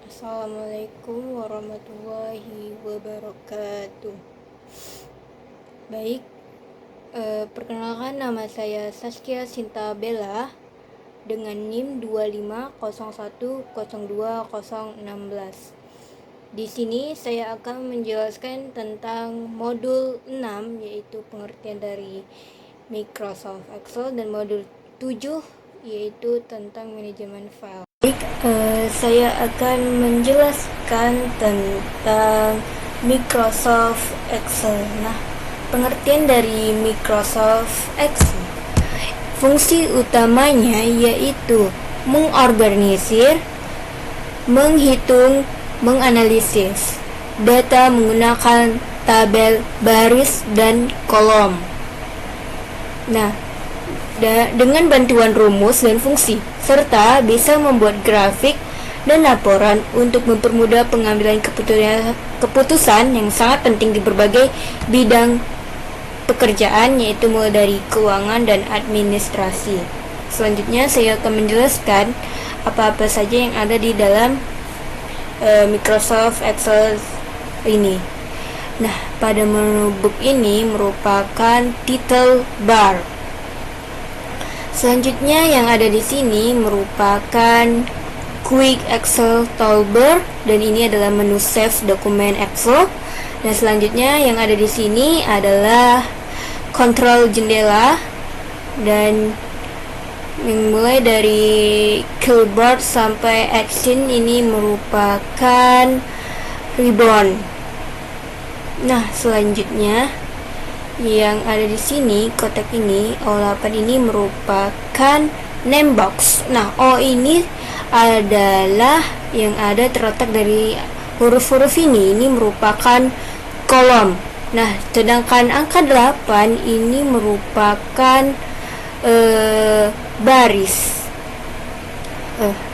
Assalamualaikum warahmatullahi wabarakatuh. Baik, perkenalkan nama saya Saskia Sinta Bella dengan NIM 250102016. Di sini saya akan menjelaskan tentang modul 6, yaitu pengertian dari Microsoft Excel, dan modul 7 yaitu tentang manajemen file. Baik, saya akan menjelaskan tentang Microsoft Excel. Nah, pengertian dari Microsoft Excel, fungsi utamanya yaitu mengorganisir, menghitung, menganalisis data menggunakan tabel, baris, dan kolom. Nah, dengan bantuan rumus dan fungsi, serta bisa membuat grafik dan laporan untuk mempermudah pengambilan keputusan yang sangat penting di berbagai bidang pekerjaan, yaitu mulai dari keuangan dan administrasi. Selanjutnya saya akan menjelaskan apa-apa saja yang ada di dalam Microsoft Excel ini. Nah, pada menu book ini merupakan title bar. Selanjutnya yang ada di sini merupakan Quick Excel Toolbar, dan ini adalah menu save dokumen Excel. Dan selanjutnya yang ada di sini adalah kontrol jendela, dan mulai dari keyboard sampai action ini merupakan ribbon. Nah, selanjutnya yang ada di sini, kotak ini, O8 ini merupakan name box. Nah, O ini adalah yang ada terletak dari huruf-huruf ini merupakan kolom. Nah, sedangkan angka 8 ini merupakan baris.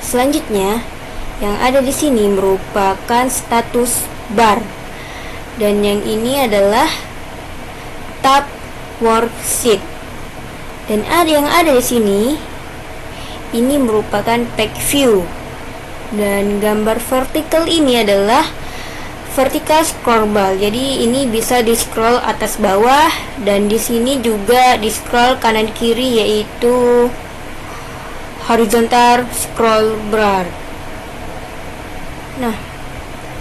Selanjutnya yang ada di sini merupakan status bar, dan yang ini adalah tab worksheet. Dan yang ada di sini ini merupakan page view, dan gambar vertikal ini adalah vertical scroll bar. Jadi ini bisa di scroll atas bawah, dan di sini juga di scroll kanan kiri, yaitu horizontal scroll bar. Nah,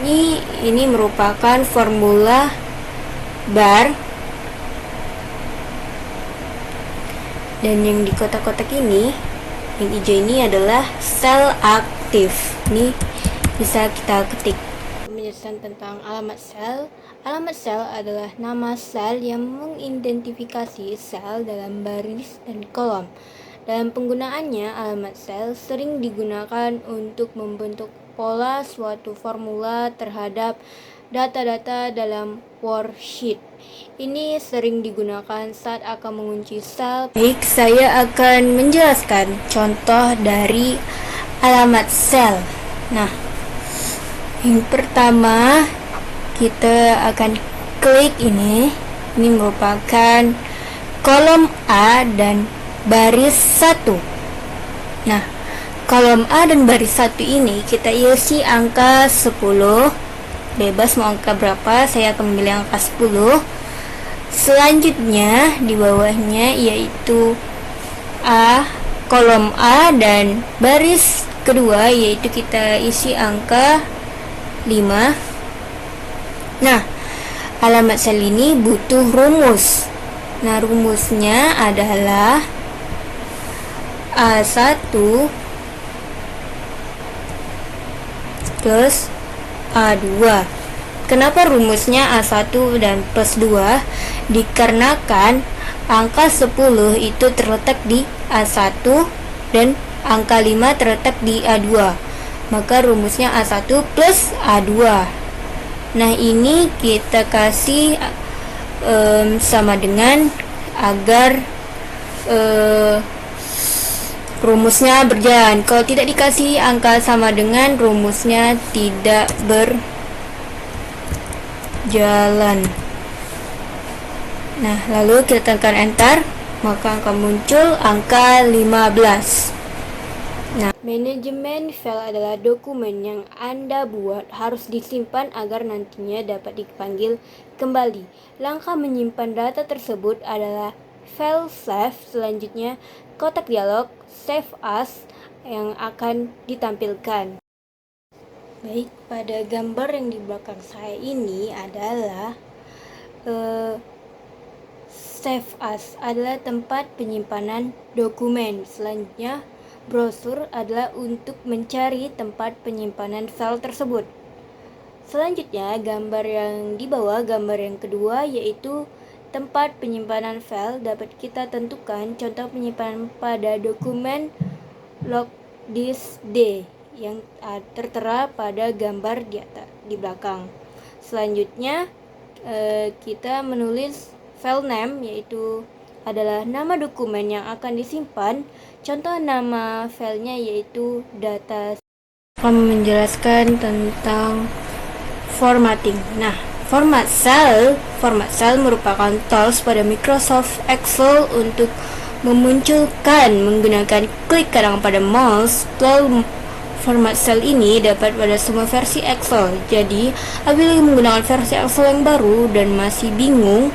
ini merupakan formula bar. Dan yang di kotak-kotak ini, yang hijau ini adalah sel aktif. Ini bisa kita ketik. Penjelasan tentang alamat sel. Alamat sel adalah nama sel yang mengidentifikasi sel dalam baris dan kolom. Dalam penggunaannya, alamat sel sering digunakan untuk membentuk pola suatu formula terhadap data-data dalam worksheet. Ini sering digunakan saat akan mengunci sel. Baik, saya akan menjelaskan contoh dari alamat sel. Nah, yang pertama kita akan klik ini. Ini merupakan kolom A dan baris 1. Nah, kolom A dan baris 1 ini kita isi angka 10. Bebas mau angka berapa, saya akan memilih angka 10. Selanjutnya di bawahnya yaitu A, kolom A, dan baris kedua yaitu kita isi angka 5. Nah, alamat sel ini butuh rumus. Nah, rumusnya adalah A1 plus A2. Kenapa rumusnya A1 dan plus 2? Dikarenakan angka 10 itu terletak di A1 dan angka 5 terletak di A2. Maka rumusnya A1 plus A2. Nah, ini kita kasih sama dengan agar rumusnya berjalan. Kalau tidak dikasih angka sama dengan, rumusnya tidak berjalan. Nah, lalu kita tekan enter, maka akan muncul angka 15. Nah, manajemen file adalah dokumen yang Anda buat harus disimpan agar nantinya dapat dipanggil kembali. Langkah menyimpan data tersebut adalah file save, selanjutnya kotak dialog save as yang akan ditampilkan. Baik, pada gambar yang di belakang saya ini adalah save as adalah tempat penyimpanan dokumen. Selanjutnya browser adalah untuk mencari tempat penyimpanan file tersebut. Selanjutnya, gambar yang di bawah, gambar yang kedua, yaitu tempat penyimpanan file dapat kita tentukan contoh penyimpanan pada dokumen logdisk D yang tertera pada gambar di belakang. Selanjutnya, kita menulis file name, yaitu adalah nama dokumen yang akan disimpan. Contoh nama filenya yaitu data. Akan menjelaskan tentang formatting. Nah, format cell merupakan tools pada Microsoft Excel untuk memunculkan menggunakan klik kanan pada mouse. Format cell ini dapat pada semua versi Excel. Jadi, apabila menggunakan versi Excel yang baru dan masih bingung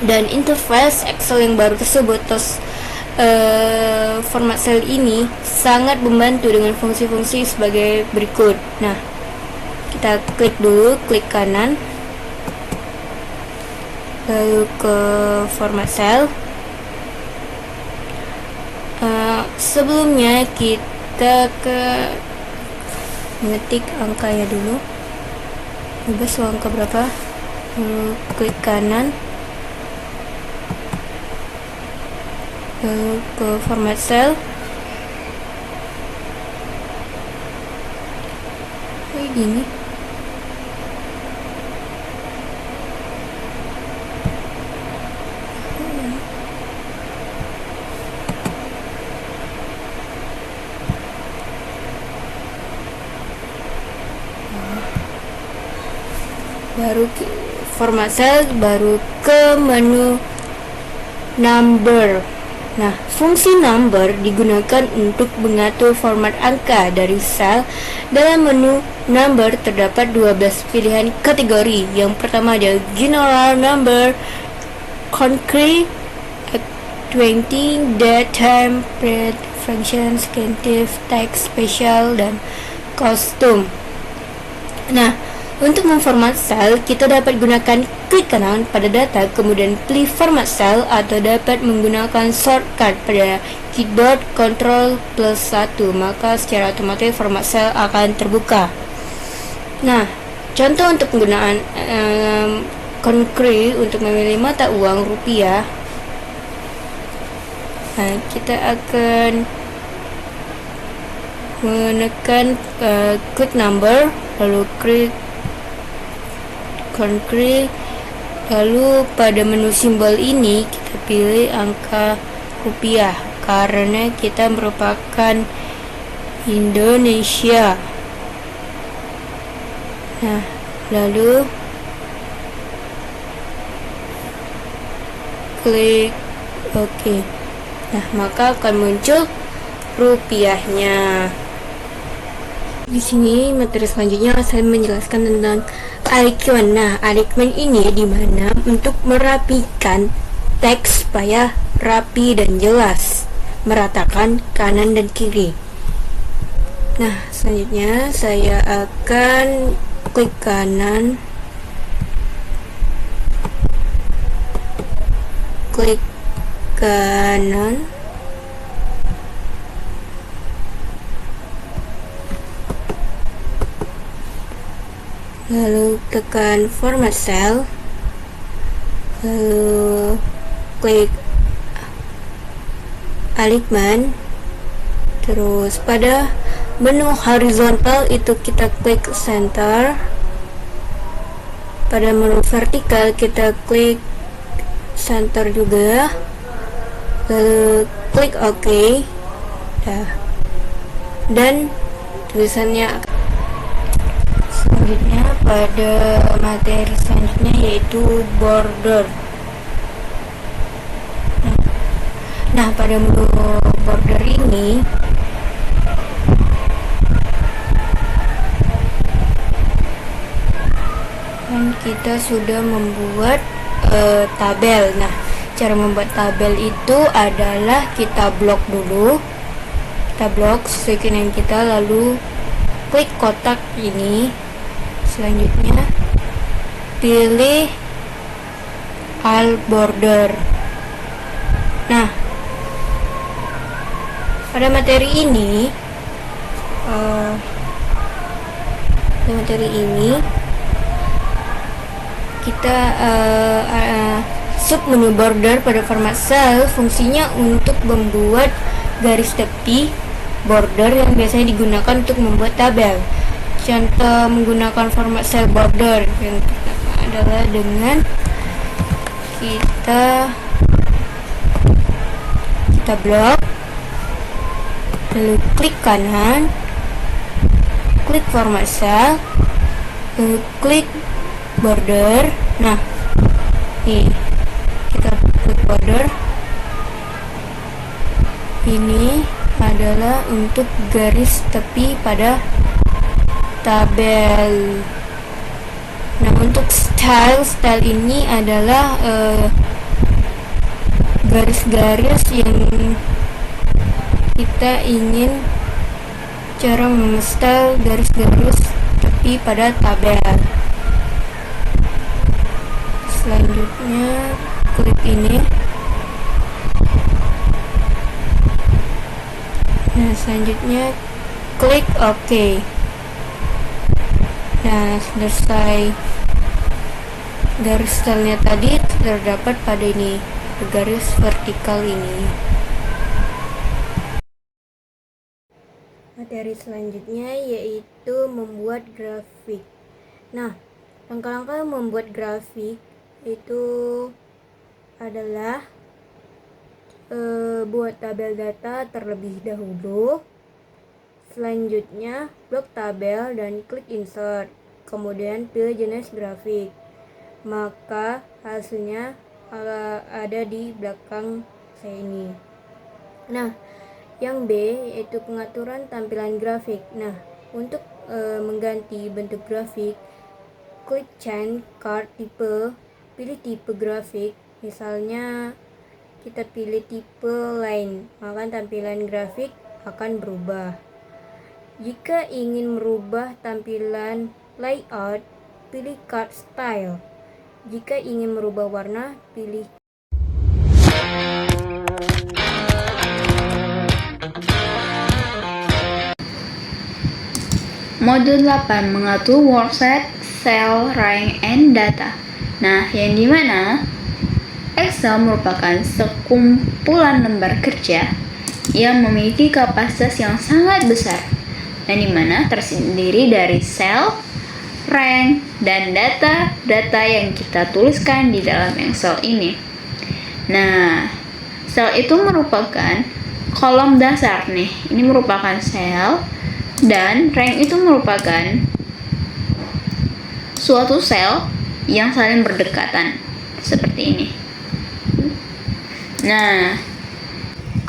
dan interface Excel yang baru tersebut, format cell ini sangat membantu dengan fungsi-fungsi sebagai berikut. Nah, kita klik dulu, klik kanan, lalu ke format cell. Sebelumnya kita mengetik angkanya dulu, bebas angka berapa, lalu klik kanan, lalu ke format cell. Kayak gini. Baru format cell, baru ke menu number. Nah, fungsi number digunakan untuk mengatur format angka dari sel. Dalam menu number terdapat 12 pilihan kategori. Yang pertama adalah general number, concrete, 20, date, time, period, function, scientific, text, special, dan custom. Nah, untuk memformat sel, kita dapat gunakan klik kanan pada data, kemudian pilih format sel, atau dapat menggunakan shortcut pada keyboard Ctrl plus 1, maka secara otomatis format sel akan terbuka. Nah, contoh untuk penggunaan concrete untuk memilih mata uang rupiah. Nah, kita akan menekan klik number, lalu klik concrete, lalu pada menu simbol ini kita pilih angka rupiah karena kita merupakan Indonesia. Nah, lalu klik OK. Nah, maka akan muncul rupiahnya. Di sini materi selanjutnya saya menjelaskan tentang alignment. Nah, alignment ini dimana untuk merapikan teks supaya rapi dan jelas, meratakan kanan dan kiri. Nah, selanjutnya saya akan klik kanan, klik kanan, lalu tekan format cell, lalu klik alignment, terus pada menu horizontal itu kita klik center, pada menu vertikal kita klik center juga, lalu klik OK. Nah, dan tulisannya selanjutnya pada materi selanjutnya yaitu border. Nah, pada menu border ini kita sudah membuat tabel. Nah, cara membuat tabel itu adalah kita blok dulu. Kita blok sesuai keinginan kita, lalu klik kotak ini. Selanjutnya pilih all border. Nah, pada materi ini kita submenu border pada format cell fungsinya untuk membuat garis tepi border yang biasanya digunakan untuk membuat tabel. Contoh menggunakan format cell border yang pertama adalah dengan kita blok, lalu klik kanan, klik format cell, lalu klik border. Nah, nih kita klik border. Ini adalah untuk garis tepi pada tabel. Nah, untuk style ini adalah garis-garis yang kita ingin cara menstyle garis-garis tepi pada tabel. Selanjutnya klik ini. Nah, selanjutnya klik OK. Nah, selesai. Garis stylenya tadi terdapat pada ini, garis vertikal ini. Materi selanjutnya yaitu membuat grafik. Nah, langkah-langkah membuat grafik itu adalah buat tabel data terlebih dahulu. Selanjutnya blok tabel dan klik insert. Kemudian pilih jenis grafik. Maka hasilnya ada di belakang saya ini. Nah, yang B yaitu pengaturan tampilan grafik. Nah, untuk mengganti bentuk grafik, klik change card type, pilih tipe grafik. Misalnya kita pilih tipe line, maka tampilan grafik akan berubah. Jika ingin merubah tampilan layout, pilih card style. Jika ingin merubah warna, pilih Modul 8 mengatur worksheet, cell, rank, and data. Nah, yang dimana Excel merupakan sekumpulan lembar kerja yang memiliki kapasitas yang sangat besar, yang dimana tersendiri dari sel, rank, dan data yang kita tuliskan di dalam Excel ini. Nah, sel itu merupakan kolom dasar nih. Ini merupakan sel, dan rank itu merupakan suatu sel yang saling berdekatan seperti ini. Nah,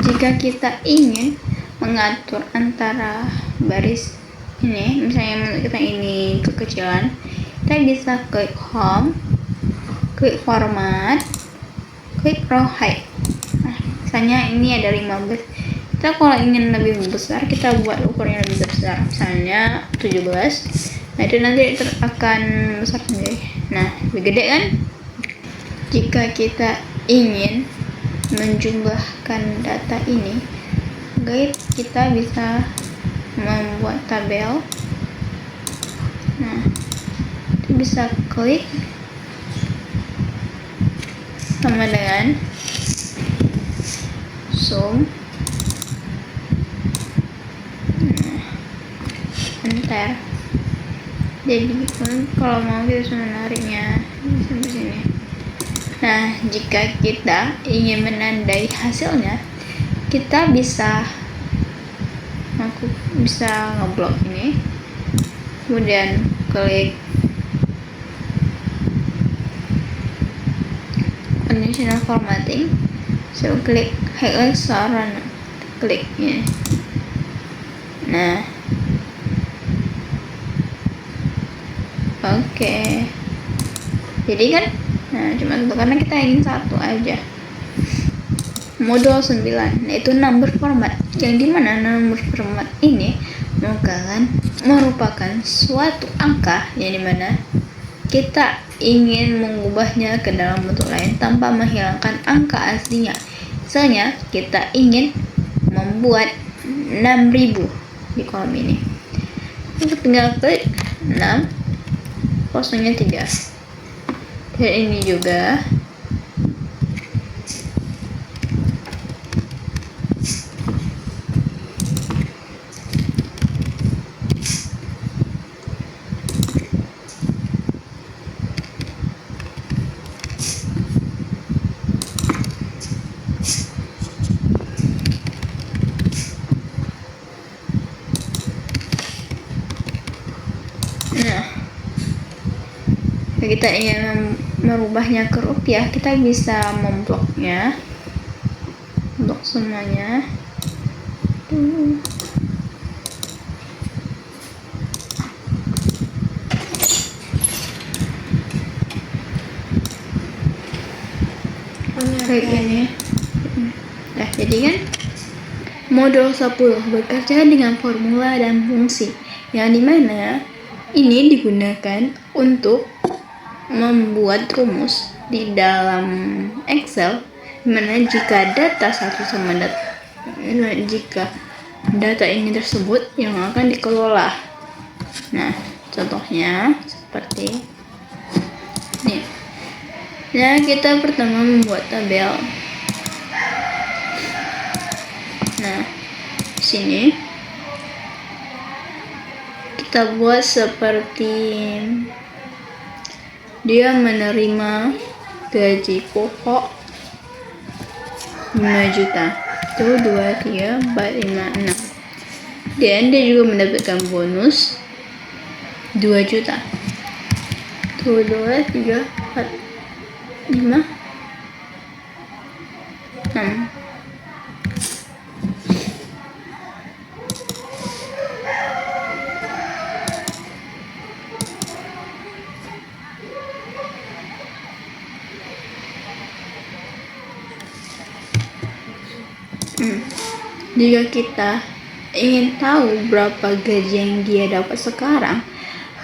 jika kita ingin mengatur antara baris ini, misalnya kita ini kekecilan, kita bisa klik home, klik format, klik row height. Nah, misalnya ini ada 15. Kita kalau ingin lebih besar, kita buat ukurnya lebih besar, misalnya 17. Nah, itu nanti akan besar sendiri. Nah, lebih gede kan? Jika kita ingin menjumlahkan data ini, guys, kita bisa membuat tabel. Nah, kita bisa klik sama dengan zoom. Enter. Jadi kalau mau kita bisa menariknya sampai sini. Nah, jika kita ingin menandai hasilnya, kita bisa ngeblok ini, kemudian klik conditional formatting, so klik highlight saran, klik ini. Nah, oke. Jadi kan, nah cuma satu karena kita ingin satu aja. Modul 9 yaitu number format, yang dimana number format ini merupakan suatu angka yang dimana kita ingin mengubahnya ke dalam bentuk lain tanpa menghilangkan angka aslinya. Misalnya kita ingin membuat 6000 di kolom ini, kita tinggal klik 6 kosongnya 3, dan ini juga kita ingin merubahnya ke rupiah, kita bisa membloknya, blok semuanya. Kayak gini. Nah, jadi kan modul 10 bekerja dengan formula dan fungsi, yang dimana ini digunakan untuk membuat rumus di dalam Excel, dimana jika data satu sama jika data ini tersebut yang akan dikelola. Nah, contohnya seperti ini. Nah, kita pertama membuat tabel. Nah, sini kita buat seperti dia menerima gaji pokok 5 juta. Itu 2, 3, 4, 5, 6. Dan dia juga mendapatkan bonus 2 juta. Tuh 2, 3, 4, 5, 6. Jika kita ingin tahu berapa gaji yang dia dapat sekarang,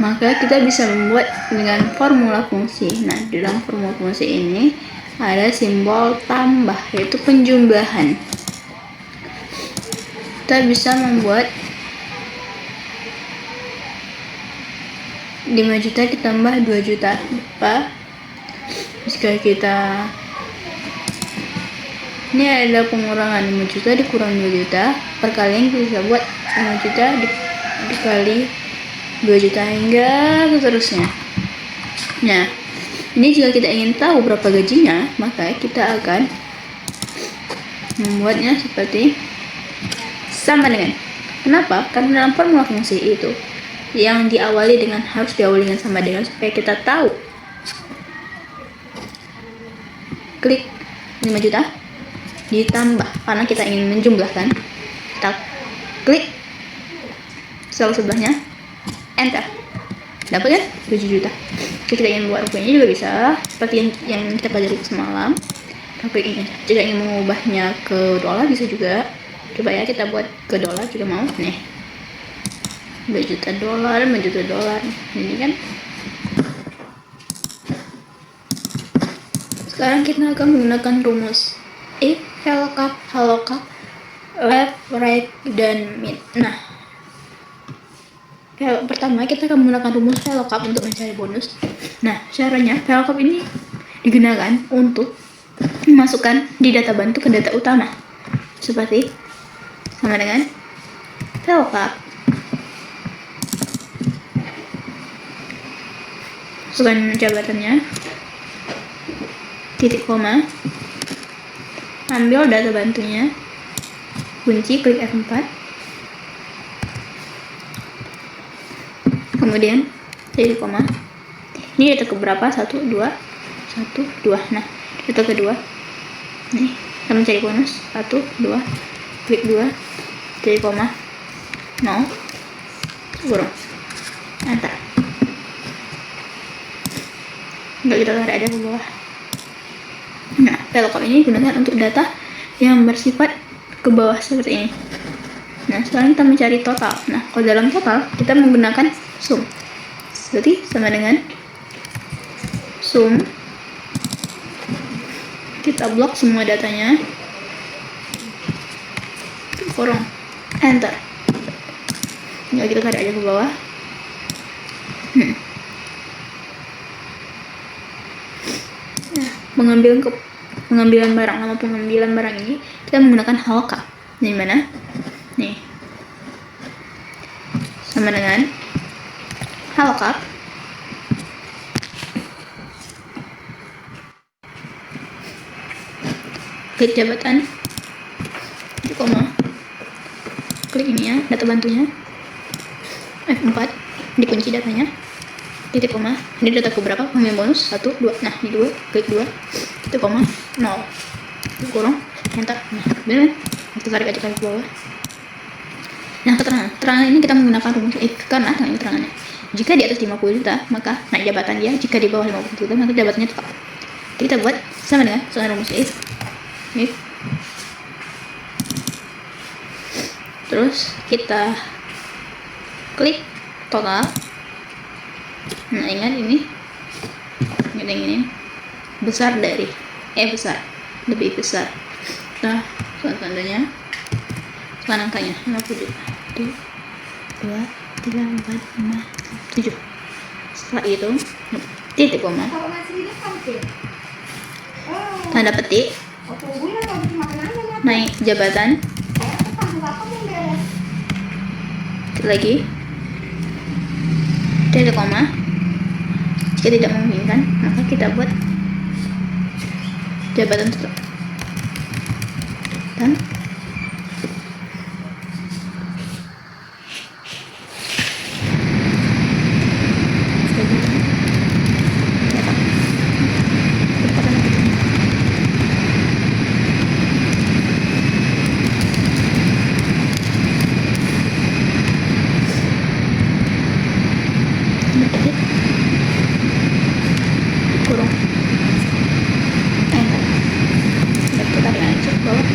maka kita bisa membuat dengan formula fungsi. Nah, di dalam formula fungsi ini ada simbol tambah, yaitu penjumlahan. Kita bisa membuat 5 juta ditambah 2 juta. Jika kita ini ada pengurangan 5 juta dikurang 2 juta, perkalian kita bisa buat 5 juta dikali 2 juta hingga seterusnya. Nah, ini jika kita ingin tahu berapa gajinya, maka kita akan membuatnya seperti sama dengan. Kenapa? Karena dalam formula fungsi itu yang harus diawali dengan sama dengan, supaya kita tahu. Klik 5 juta ditambah, karena kita ingin menjumlahkan, kita klik sel sebelahnya, enter, dapat kan 7 juta. Jika kita ingin buat rupiahnya juga bisa, seperti yang kita pelajari semalam. Tapi jika ingin mengubahnya ke dolar bisa juga. Coba ya kita buat ke dolar juga mau nih, 2 juta dolar, 5 juta dolar. Ini kan sekarang kita akan menggunakan rumus if, VLOOKUP, left, right, dan mid. Nah, pertama kita akan menggunakan rumus VLOOKUP untuk mencari bonus. Nah, caranya VLOOKUP ini digunakan untuk memasukkan di data bantu ke data utama, seperti sama dengan VLOOKUP. Masukkan jabatannya, titik koma, ambil data bantunya, kunci, klik F4, kemudian titik koma. Ini data keberapa? 1, 2, 1, 2. Nah, data kedua nih, kita mencari bonus 1, 2, klik 2, titik koma, 0, kurung, enter. Nggak kita tarik aja ke bawah. Nah, VLOOKUP ini digunakan untuk data yang bersifat ke bawah seperti ini. Nah, sekarang kita mencari total. Nah, kalau dalam total kita menggunakan sum. Berarti sama dengan sum. Kita blok semua datanya. Kurung. Enter. Tinggal kita tarik aja ke bawah. Nah, pengambilan barang, nama pengambilan barang ini kita menggunakan HLOOKUP. Di mana? Nih. Sama dengan HLOOKUP klik jabatan, koma, klik ini ya, data bantunya, F4, dikunci datanya, titik koma, ini data keberapa, pengambilan bonus, 1, 2, nah di 2, klik 2, titik koma, 0, kurung, enter, nah bener, kita tarik aja ke bawah. Nah, keterangan ini kita menggunakan rumus if karena dengan keterangannya, jika di atas 50 juta maka naik jabatan dia, jika di bawah 50 juta maka jabatannya tetap. Jadi kita buat sama dengan soal rumus if, terus kita klik total. Nah, ingat ini besar dari besar, lebih besar. Nah, contohnya sekarang angkanya 50 juta. 1, 2, 3, 4, 5, 7. Setelah itu titik koma, tanda petik, naik jabatan, lagi titik koma. Jika tidak memungkinkan maka kita buat jabatan tutup dan kurung, enter. Dan kita tarik aja ke bawah.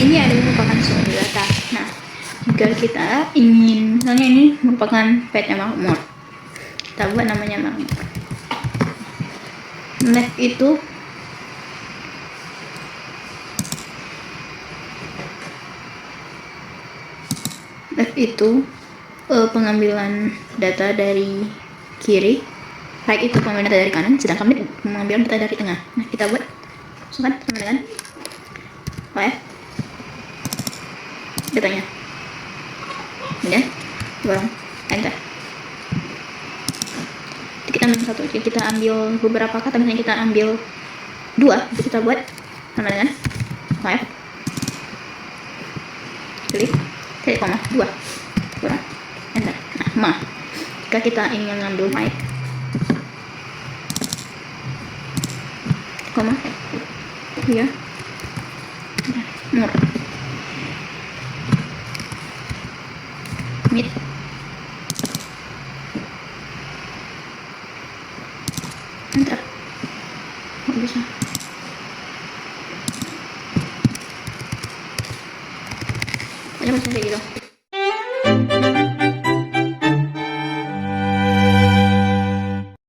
Ini ada merupakan suatu data. Nah, jika kita ingin, misalnya ini merupakan petnya makmur, kita buat namanya makmur. Left itu pengambilan data dari kiri, right itu pengambilan data dari kanan, sedangkan mid pengambilan data dari tengah. Nah, kita buat sama dengan left datanya, kemudian kurung, enter. Kita ambil satu, kita ambil beberapa kata, misalnya kita ambil 2, itu kita buat sama dengan left, klik, titik koma, 2, kurang, enter. Nah, jika kita ingin mengambil mic, koma, ya, mur, mid, enter. Nggak bisa. Pokoknya masih kayak gitu.